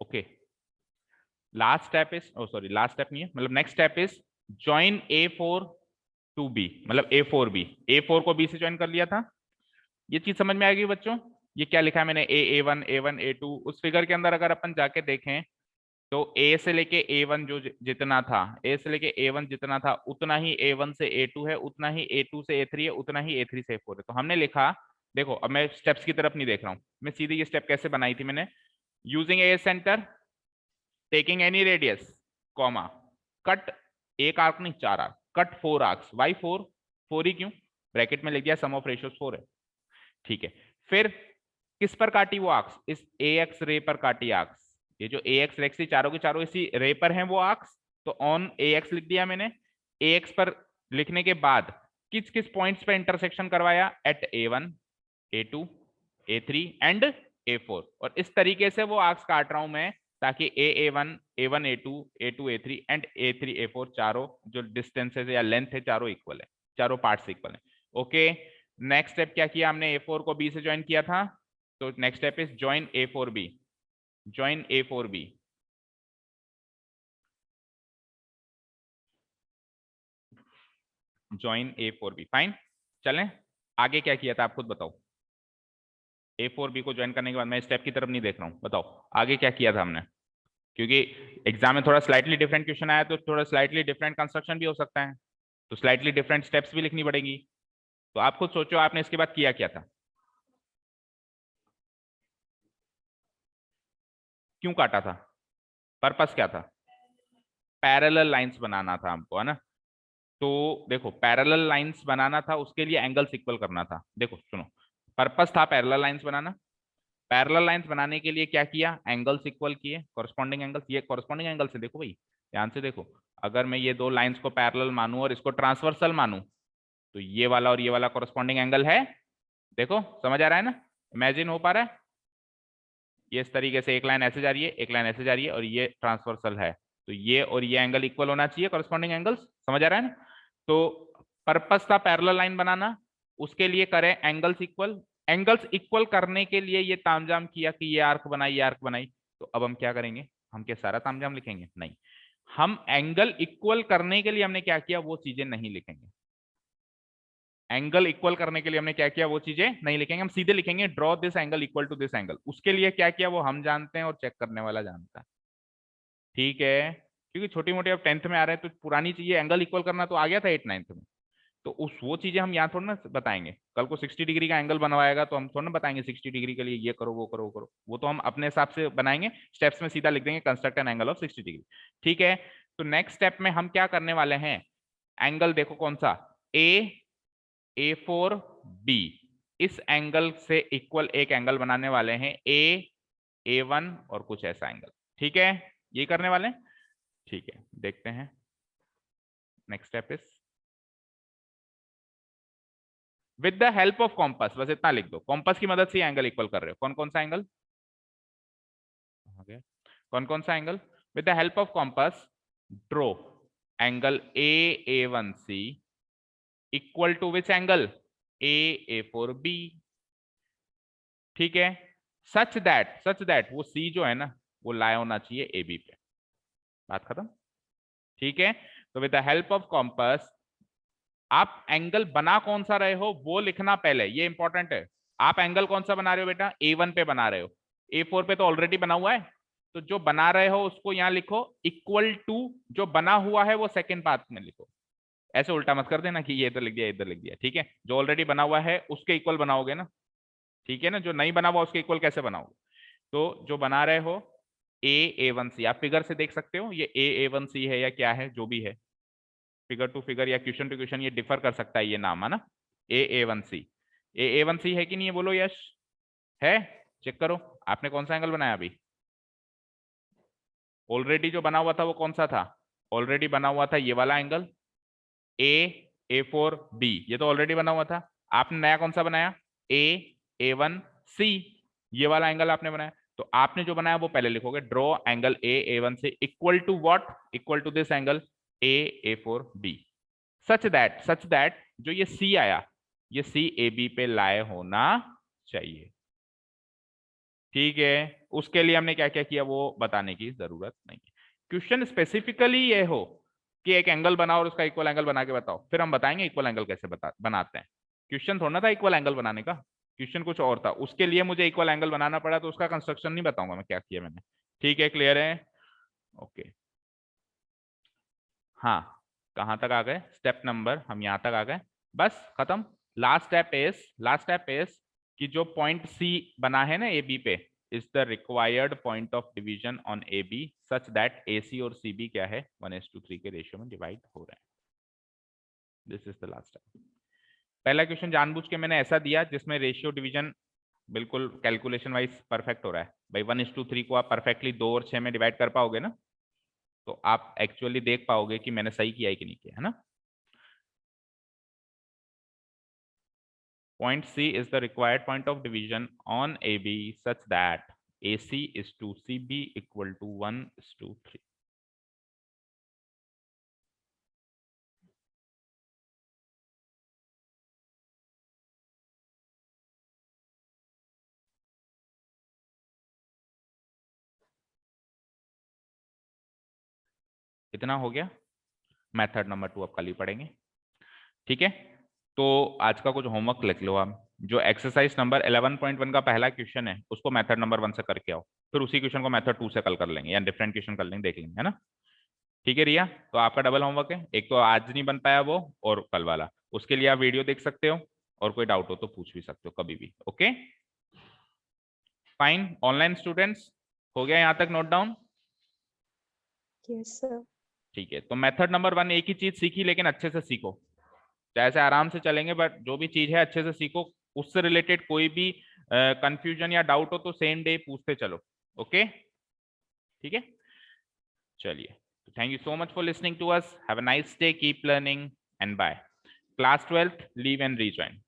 Okay, last step is, oh sorry last step नहीं है, मतलब next step is join A4 to B, मतलब A4 B। A4 को B से ज्वाइन कर लिया था। ये चीज समझ में आएगी बच्चों? ये क्या लिखा है मैंने? A1 A1 A2। उस फिगर के अंदर अगर अपन जाके देखें तो ए से लेके A1 जो जितना था, ए से लेके A1 जितना था, उतना ही A1 से A2 है, उतना ही A2 से A3 है, उतना ही A3 से A4 है। तो हमने लिखा, देखो अब मैं स्टेप्स की तरफ नहीं देख रहा हूं, मैं सीधे ये स्टेप कैसे बनाई थी मैंने, यूजिंग ए centre, taking any radius, comma, cut, एक आर्क नहीं 4 आर्क, कट 4 आर्क्स, वाई 4, 4 ही क्यों, ब्रैकेट में लिख दिया सम ऑफ रेशियोज 4 है, ठीक है। फिर किस पर काटी वो आर्क्स, इस AX रे पर काटी आर्क्स, ये जो AX रे थी चारों के चारों इसी रे पर हैं वो आर्क्स, तो ऑन AX लिख दिया मैंने। AX पर लिखने के बाद किस किस पॉइंट्स पे इंटरसेक्शन करवाया, eight A1, A2, A3 and A4, और इस तरीके से वो आर्क्स काट रहा हूं मैं, ताकि A1, A1, A2, A2, A3 and A3, A4 चारों जो डिस्टेंसेस या लेंथ है चारों इक्वल है, चारों पार्ट्स इक्वल है। ओके, नेक्स्ट स्टेप क्या किया हमने, A4 को B से ज्वाइन किया था, तो next step is join A4B, join A4B, join A4B, fine. चलें आगे क्या किया था आप खुद बताओ, A4B को ज्वाइन करने के बाद, मैं स्टेप की तरफ नहीं देख रहा हूं, बताओ आगे क्या किया था हमने, क्योंकि एग्जाम में थोड़ा स्लाइटली डिफरेंट क्वेश्चन आया तो थोड़ा स्लाइटली डिफरेंट कंस्ट्रक्शन भी हो सकता है, तो स्लाइटली डिफरेंट स्टेप्स भी लिखनी पड़ेगी। तो आप खुद सोचो आपने इसके बाद किया क्या था, क्यों काटा था, पर्पस क्या था, पैरेलल लाइंस बनाना था हमको, है ना। तो देखो पैरेलल लाइंस बनाना था, उसके लिए एंगल्स इक्वल करना था। देखो सुनो, पर्पस था पैरेलल लाइंस बनाना, पैरेलल लाइंस बनाने के लिए क्या किया, एंगल्स इक्वल किए, कॉरस्पॉन्डिंग एंगल्स, ये कॉरस्पॉन्डिंग एंगल से देखो भाई, ध्यान से देखो, अगर मैं ये दो लाइंस को पैरेलल मानूं और इसको ट्रांसवर्सल मानूं, तो ये वाला और ये वाला कॉरस्पॉन्डिंग एंगल है, देखो समझ आ रहा है ना, इमेजिन हो पा रहा है, ये इस तरीके से एक लाइन ऐसे जा रही है, एक लाइन ऐसे जा रही है, और ये ट्रांसवर्सल है, तो ये और ये एंगल इक्वल होना चाहिए, कॉरस्पॉन्डिंग एंगल्स, समझ आ रहा है ना। तो पर्पस था पैरेलल लाइन बनाना, उसके लिए करें एंगल्स इक्वल, एंगल्स इक्वल करने के लिए ये तामझाम किया कि ये आर्क बनाई, ये आर्क बनाई, तो अब हम क्या करेंगे, हम क्या सारा तामझाम लिखेंगे, नहीं, हम एंगल इक्वल करने के लिए हमने क्या किया वो चीजें नहीं लिखेंगे, एंगल इक्वल करने के लिए हमने क्या किया वो चीजें नहीं लिखेंगे, हम सीधे लिखेंगे draw this angle equal to this angle, उसके लिए क्या किया वो हम जानते हैं और चेक करने वाला जानता है, ठीक है। क्योंकि छोटी मोटी अब 10th में आ रहे हैं, तो पुरानी चीजें एंगल इक्वल करना तो आ गया था 8th 9th में, तो उस वो चीजें हम यहाँ थोड़ा ना बताएंगे, कल को 60 डिग्री का एंगल बनवाएगा तो हम थोड़ा ना बताएंगे 60 डिग्री के लिए ये करो वो करो वो करो, वो तो हम अपने हिसाब से बनाएंगे, स्टेप्स में सीधा लिख देंगे construct an angle of 60 degree, ठीक है। तो नेक्स्ट स्टेप में हम क्या करने वाले हैं, एंगल देखो कौन सा, A4B, इस एंगल से इक्वल एक एंगल बनाने वाले हैं, A1 और कुछ ऐसा एंगल, ठीक है, ये करने वाले हैं, ठीक है। देखते हैं next step is with the help of compass, बस इतना लिख दो, कॉम्पस की मदद से एंगल इक्वल कर रहे हो, कौन कौन सा एंगल, कौन कौन सा angle, with the help of compass draw angle A1C equal to which angle, A4B, ठीक है, सच दैट वो C जो है ना वो लाया होना चाहिए AB पे, बात खत्म, ठीक है। तो with the help of compass आप एंगल बना कौन सा रहे हो वो लिखना पहले, ये इंपॉर्टेंट है, आप एंगल कौन सा बना रहे हो बेटा, A1 पे बना रहे हो, A4 पे तो ऑलरेडी बना हुआ है, तो जो बना रहे हो उसको यहां लिखो इक्वल टू, जो बना हुआ है वो सेकंड पार्ट में लिखो, ऐसे उल्टा मत कर देना कि ये इधर लिख दिया इधर लिख दिया, ठीक है, जो ऑलरेडी बना हुआ है उसके इक्वल बनाओगे ना, ठीक है ना, जो नहीं बना हुआ उसके इक्वल कैसे बनाओगे, तो जो बना रहे हो A1C, आप फिगर से देख सकते हो ये A1C है या क्या है, जो भी है, फिगर टू फिगर या क्वेश्चन टू क्वेश्चन ये डिफर कर सकता है ये नाम, है ना, A1C, A1C है कि नहीं है बोलो, यश है, चेक करो आपने कौन सा एंगल बनाया अभी, ऑलरेडी जो बना हुआ था वो कौन सा था, ऑलरेडी बना हुआ था ये वाला एंगल A4B, ये तो ऑलरेडी बना हुआ था, आपने नया कौन सा बनाया A1C, ये वाला एंगल आपने बनाया, तो आपने जो बनाया वो पहले लिखोगे, ड्रॉ एंगल A1 से equal to what, equal to this angle A4B, such that जो ये C आया ये C AB पे लाए होना चाहिए, ठीक है। उसके लिए हमने क्या क्या किया वो बताने की जरूरत नहीं है, क्वेश्चन स्पेसिफिकली ये हो कि एक एंगल बनाओ और उसका इक्वल एंगल बना के बताओ, फिर हम बताएंगे इक्वल एंगल कैसे बनाते हैं, क्वेश्चन थोड़ा ना था इक्वल एंगल बनाने का, क्वेश्चन कुछ और था, उसके लिए मुझे इक्वल एंगल बनाना पड़ा, तो उसका कंस्ट्रक्शन नहीं बताऊंगा मैं क्या किया मैंने, ठीक है, क्लियर है। ओके हाँ, कहाँ तक आ गए? स्टेप नंबर, हम यहाँ तक आ गए, बस खत्म। लास्ट स्टेप इज कि जो पॉइंट सी बना है ना ए बी पे, is the required point of division on A B such that A C और सी बी क्या है, 1:3 के रेशियो में डिवाइड हो रहे हैं। This is the last step. पहला क्वेश्चन जानबूझ के मैंने ऐसा दिया जिसमें रेशियो डिवीजन बिल्कुल कैलकुलेशन वाइज परफेक्ट हो रहा है। भाई 1:3 को आप परफेक्टली 2 और 6 में डिवाइड कर पाओगे ना, तो आप एक्चुअली देख पाओगे कि मैंने सही किया है कि नहीं किया, है ना। Point C is the required point of division on AB such that AC is to CB equal to 1:3. इतना हो गया। मेथड नंबर 2 अब कल ही पढ़ेंगे, ठीक है। तो आज का कुछ होमवर्क लिख लो आप। जो एक्सरसाइज नंबर 11.1 का पहला क्वेश्चन है उसको मेथड नंबर 1 से करके आओ, फिर उसी क्वेश्चन को मेथड 2 से कल कर लेंगे या डिफरेंट क्वेश्चन कर लेंगे, देख लेंगे, है ना। ठीक है रिया, तो आपका डबल होमवर्क है, एक तो आज नहीं बन पाया वो और कल वाला, उसके लिए आप वीडियो देख सकते हो और कोई डाउट हो तो पूछ भी सकते हो कभी भी। Okay fine. ऑनलाइन स्टूडेंट्स हो गया यहाँ तक नोट डाउन? Yes, sir. ठीक है, तो मेथड नंबर 1 एक ही चीज सीखी लेकिन अच्छे से सीखो, जैसे आराम से चलेंगे बट जो भी चीज है अच्छे से सीखो, उससे रिलेटेड कोई भी कंफ्यूजन या डाउट हो तो सेम डे पूछते चलो। ओके ठीक है, चलिए, thank you so much for listening to us, have a nice day, keep learning and bye. Class 12th leave and rejoin.